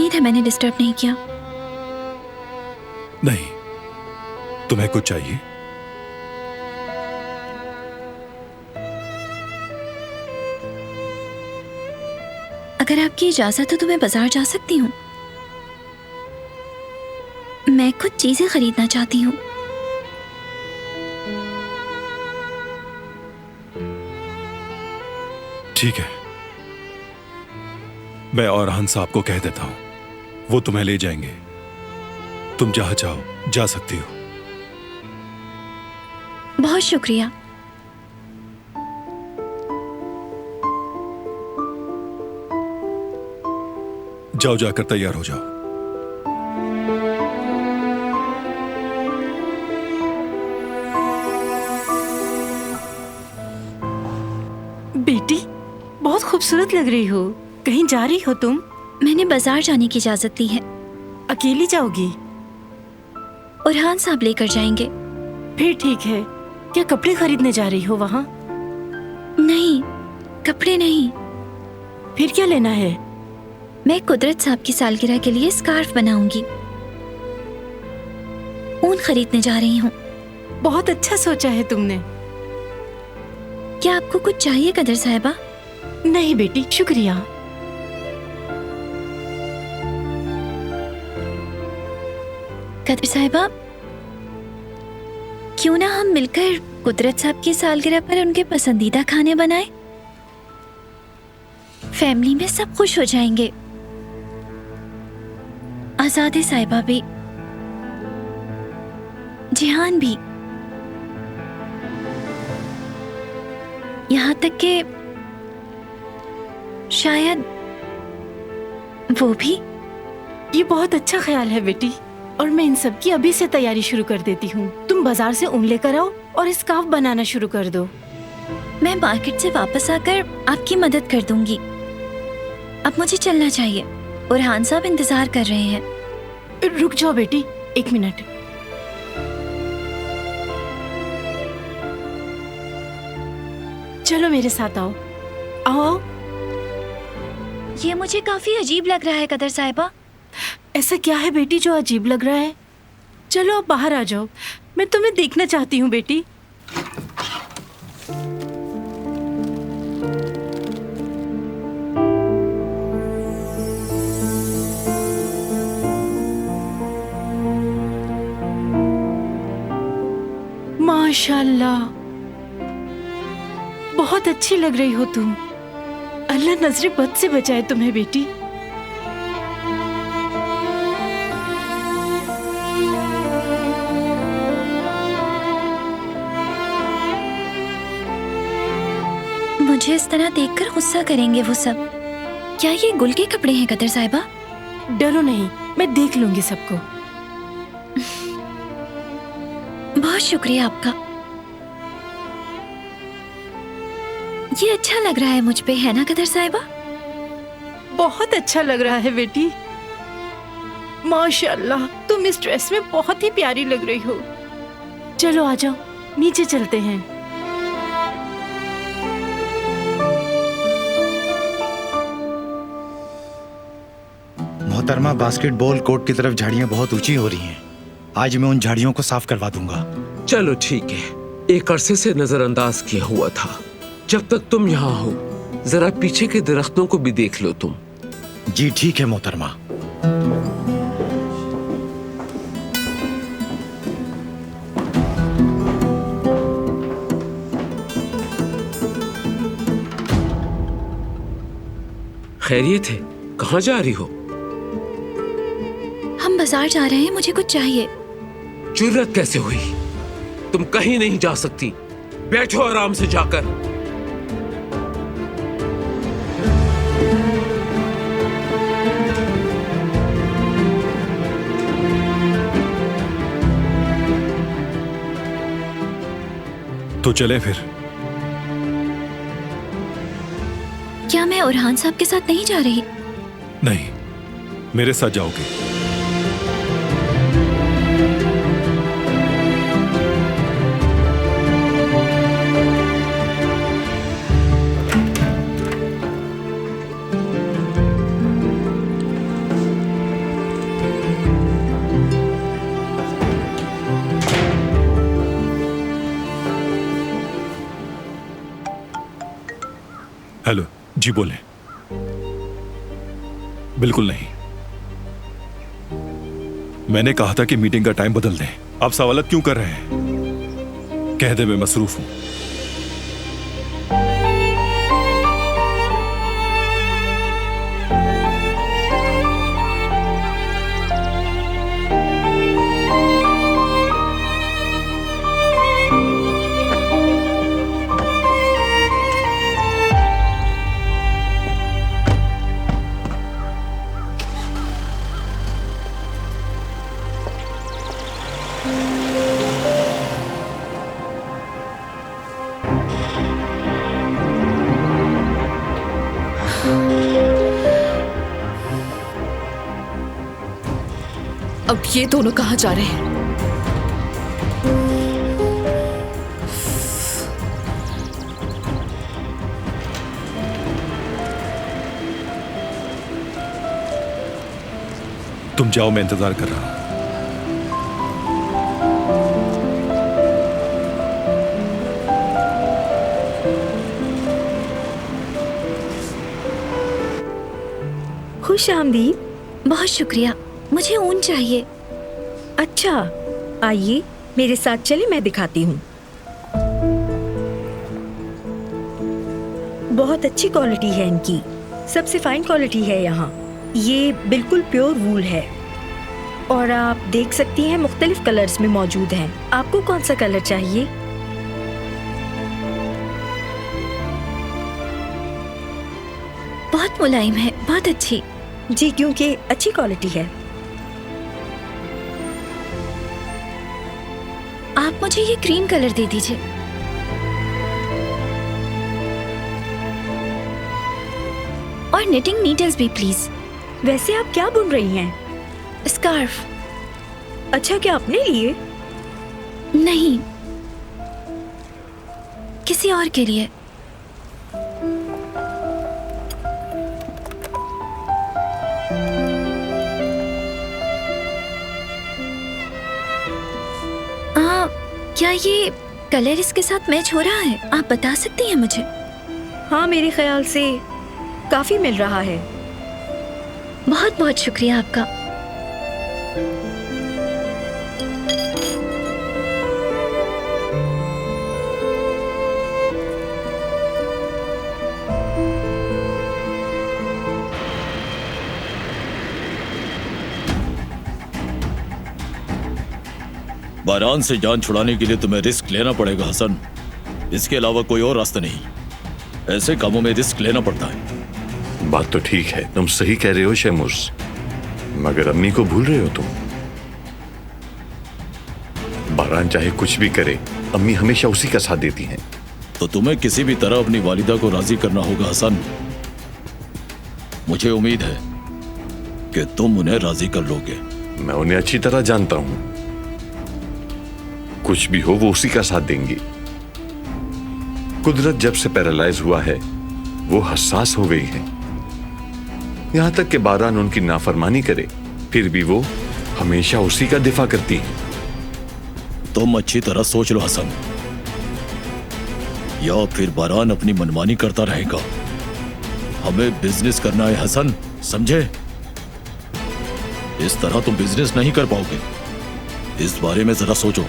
उम्मीद है मैंने डिस्टर्ब नहीं किया। नहीं, तुम्हें कुछ चाहिए? अगर आपकी इजाजत हो तो मैं बाजार जा सकती हूँ। मैं कुछ चीजें खरीदना चाहती हूँ। ठीक है, मैं औरहान साहब को कह देता हूं, वो तुम्हें ले जाएंगे। तुम जहां चाहो जा सकती हो। बहुत शुक्रिया। जाओ, जाकर तैयार हो जाओ। बेटी, बहुत खूबसूरत लग रही हो। कहीं जा रही हो तुम? मैंने बाजार जाने की इजाजत ली है। अकेली जाओगी? औरहान साहब लेकर जाएंगे। फिर ठीक है। क्या कपड़े खरीदने जा रही हो वहाँ? नहीं, कपड़े नहीं। फिर क्या लेना है? मैं कुदरत साहब की सालगिरह के लिए स्कार्फ बनाऊंगी। ऊन खरीदने जा रही हूँ। बहुत अच्छा सोचा है तुमने। क्या आपको कुछ चाहिए कदर साहिबा? नहीं बेटी, शुक्रिया। कदर साहिबा, क्यों ना हम मिलकर कुदरत साहब की सालगिरह पर उनके पसंदीदा खाने बनाएं? फैमिली में सब खुश हो जाएंगे। आजादे साहिबा भी, जिहान भी, यहाँ तक कि शायद वो भी। ये बहुत अच्छा ख्याल है बेटी, और मैं इन सब की अभी से तैयारी शुरू कर देती हूँ। तुम बाजार से ऊन लेकर आओ और स्कार्फ बनाना शुरू कर दो। मैं मार्केट से वापस आकर आपकी मदद कर दूंगी। अब मुझे चलना चाहिए, औरहान साहब इंतजार कर रहे हैं। रुक जाओ बेटी, 1 मिनट। चलो मेरे साथ आओ। आओ आओ। ये मुझे काफी अजीब लग रहा है कदर साहिबा। ऐसा क्या है बेटी जो अजीब लग रहा है? चलो अब बाहर आ जाओ, मैं तुम्हें देखना चाहती हूँ बेटी। माशाल्लाह, बहुत अच्छी लग रही हो तुम। अल्लाह नजरे बद से बचाए तुम्हें बेटी। मुझे इस तरह देखकर गुस्सा करेंगे वो सब। क्या ये गुल के कपड़े हैं कदर साहिबा? डरो नहीं, मैं देख लूंगी सबको। बहुत शुक्रिया आपका। ये अच्छा लग रहा है मुझ पे, है ना कदर साहिबा? बहुत अच्छा लग रहा है बेटी। माशाल्लाह, तुम इस ड्रेस में बहुत ही प्यारी लग रही हो। चलो आ जाओ, नीचे चलते हैं। मोहतरमा, बास्केटबॉल कोर्ट की तरफ झाड़ियाँ बहुत ऊंची हो रही हैं। आज मैं उन झाड़ियों को साफ करवा दूंगा। चलो ठीक है, एक अरसे से नजरअंदाज किया हुआ था। जब तक तुम यहाँ हो, जरा पीछे के दरख्तों को भी देख लो तुम। जी ठीक है मोहतरमा। खैरियत है? कहाँ जा रही हो? हम बाजार जा रहे हैं, मुझे कुछ चाहिए। जुर्रत कैसे हुई? तुम कहीं नहीं जा सकती। बैठो आराम से जाकर। तो चले फिर। क्या मैं औरहान साहब के साथ नहीं जा रही? नहीं, मेरे साथ जाओगे। जी बोले। बिल्कुल नहीं, मैंने कहा था कि मीटिंग का टाइम बदल दें। आप सवालत क्यों कर रहे हैं? कह दे मैं मसरूफ हूं। अब ये दोनों कहाँ जा रहे हैं? तुम जाओ, मैं इंतजार कर रहा हूं। खुश आमदीद। बहुत शुक्रिया, मुझे ऊन चाहिए। अच्छा, आइए मेरे साथ चले, मैं दिखाती हूँ। बहुत अच्छी क्वालिटी है इनकी, सबसे फाइन क्वालिटी है यहाँ। ये बिल्कुल प्योर वूल है और आप देख सकती हैं मुख्तलिफ कलर्स में मौजूद हैं। आपको कौन सा कलर चाहिए? बहुत मुलायम है, बहुत अच्छी। जी, क्योंकि अच्छी क्वालिटी है। आप मुझे ये क्रीम कलर दे दीजिए। और निटिंग नीडल्स भी प्लीज। वैसे आप क्या बुन रही हैं? स्कार्फ। अच्छा, क्या अपने लिए? नहीं, किसी और के लिए। क्या ये कलर इसके साथ मैच हो रहा है? आप बता सकती हैं मुझे? हाँ, मेरे ख्याल से काफी मिल रहा है। बहुत बहुत शुक्रिया आपका। बारान से जान छुड़ाने के लिए तुम्हें रिस्क लेना पड़ेगा हसन। इसके अलावा कोई और रास्ता नहीं। ऐसे कामों में रिस्क लेना पड़ता है। बात तो ठीक है, तुम सही कह रहे हो शैमुस, मगर अम्मी को भूल रहे हो तुम। बारान चाहे कुछ भी करे, अम्मी हमेशा उसी का साथ देती हैं। तो तुम्हें किसी भी तरह अपनी वालिदा को राजी करना होगा हसन। मुझे उम्मीद है कि तुम उन्हें राजी कर लोगे। मैं उन्हें अच्छी तरह जानता हूं, कुछ भी हो वो उसी का साथ देंगी। कुदरत जब से पैरालाइज हुआ है वो हसास हो गई है। यहां तक कि बारान उनकी नाफरमानी करे फिर भी वो हमेशा उसी का दिफा करती है। तुम अच्छी तरह सोच लो हसन, या फिर बारान अपनी मनमानी करता रहेगा। हमें बिजनेस करना है हसन, समझे? इस तरह तुम बिजनेस नहीं कर पाओगे। इस बारे में जरा सोचो।